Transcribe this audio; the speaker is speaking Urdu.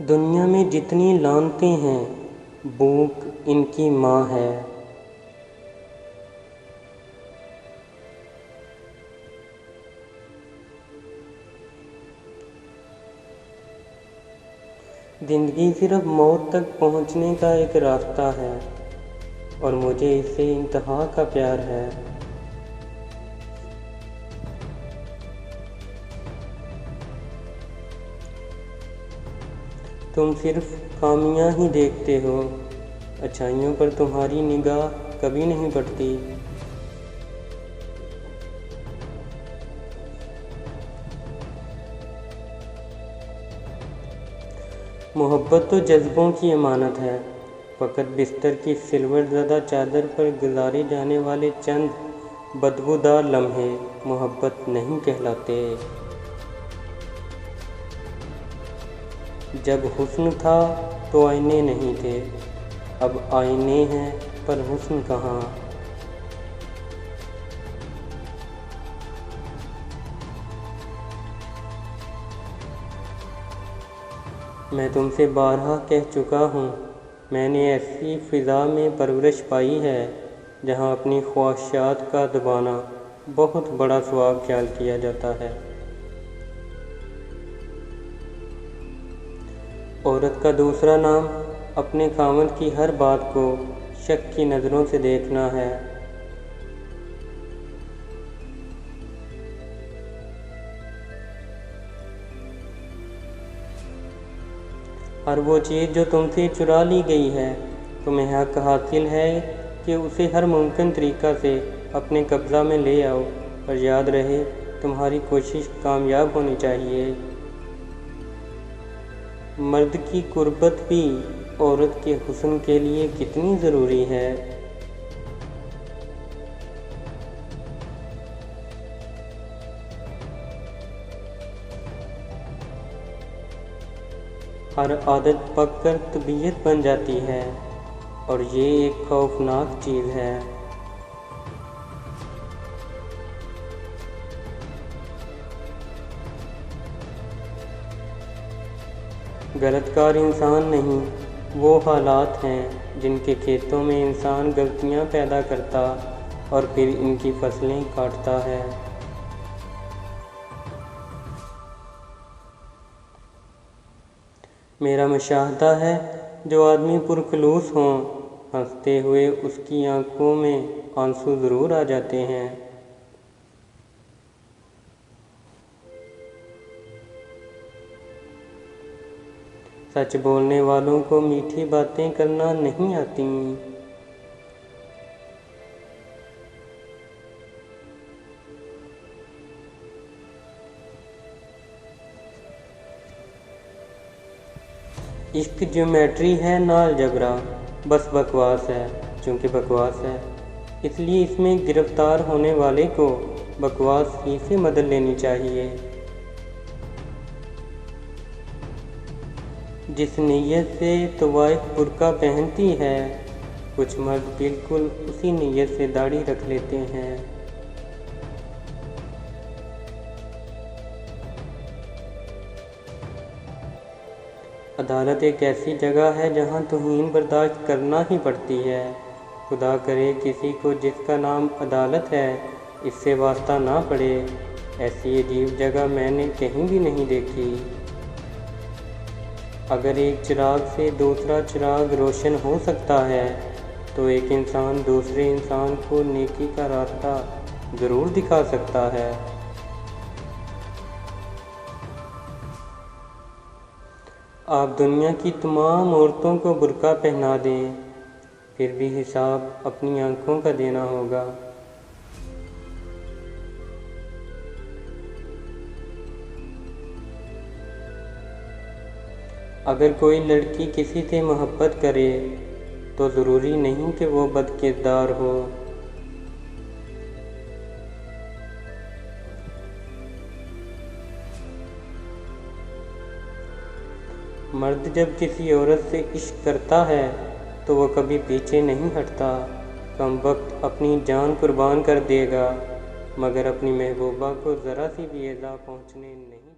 دنیا میں جتنی لعنتیں ہیں بھوک ان کی ماں ہے۔ زندگی صرف موت تک پہنچنے کا ایک راستہ ہے اور مجھے اس سے انتہا کا پیار ہے۔ تم صرف خامیاں ہی دیکھتے ہو، اچھائیوں پر تمہاری نگاہ کبھی نہیں پڑتی۔ محبت تو جذبوں کی امانت ہے، فقط بستر کی سلور زدہ چادر پر گزارے جانے والے چند بدبودار لمحے محبت نہیں کہلاتے۔ جب حسن تھا تو آئینے نہیں تھے، اب آئینے ہیں پر حسن کہاں۔ میں تم سے بارہا کہہ چکا ہوں، میں نے ایسی فضا میں پرورش پائی ہے جہاں اپنی خواہشات کا دبانا بہت بڑا ثواب خیال کیا جاتا ہے۔ عورت کا دوسرا نام اپنے خاوند کی ہر بات کو شک کی نظروں سے دیکھنا ہے۔ ہر وہ چیز جو تم سے چرا لی گئی ہے، تمہیں حق حاصل ہے کہ اسے ہر ممکن طریقہ سے اپنے قبضہ میں لے آؤ، اور یاد رہے تمہاری کوشش کامیاب ہونی چاہیے۔ مرد کی قربت بھی عورت کے حسن کے لیے کتنی ضروری ہے۔ ہر عادت پک کر طبیعت بن جاتی ہے، اور یہ ایک خوفناک چیز ہے۔ غلط کار انسان نہیں، وہ حالات ہیں جن کے کھیتوں میں انسان غلطیاں پیدا کرتا اور پھر ان کی فصلیں کاٹتا ہے۔ میرا مشاہدہ ہے جو آدمی پرخلوص ہوں، ہنستے ہوئے اس کی آنکھوں میں آنسو ضرور آ جاتے ہیں۔ سچ بولنے والوں کو میٹھی باتیں کرنا نہیں آتی۔ عشق جیومیٹری ہے نہ الجبرا، بس بکواس ہے۔ چونکہ بکواس ہے اس لیے اس میں گرفتار ہونے والے کو بکواس ہی سے مدد لینی چاہیے۔ جس نیت سے طوائف برقع پہنتی ہے، کچھ مرد بالکل اسی نیت سے داڑھی رکھ لیتے ہیں۔ عدالت ایک ایسی جگہ ہے جہاں توہین برداشت کرنا ہی پڑتی ہے۔ خدا کرے کسی کو جس کا نام عدالت ہے اس سے واسطہ نہ پڑے، ایسی عجیب جگہ میں نے کہیں بھی نہیں دیکھی۔ اگر ایک چراغ سے دوسرا چراغ روشن ہو سکتا ہے تو ایک انسان دوسرے انسان کو نیکی کا راستہ ضرور دکھا سکتا ہے۔ آپ دنیا کی تمام عورتوں کو برقع پہنا دیں، پھر بھی حساب اپنی آنکھوں کا دینا ہوگا۔ اگر کوئی لڑکی کسی سے محبت کرے تو ضروری نہیں کہ وہ بد کردار ہو۔ مرد جب کسی عورت سے عشق کرتا ہے تو وہ کبھی پیچھے نہیں ہٹتا۔ کم وقت اپنی جان قربان کر دے گا، مگر اپنی محبوبہ کو ذرا سی بھی ایذا پہنچنے نہیں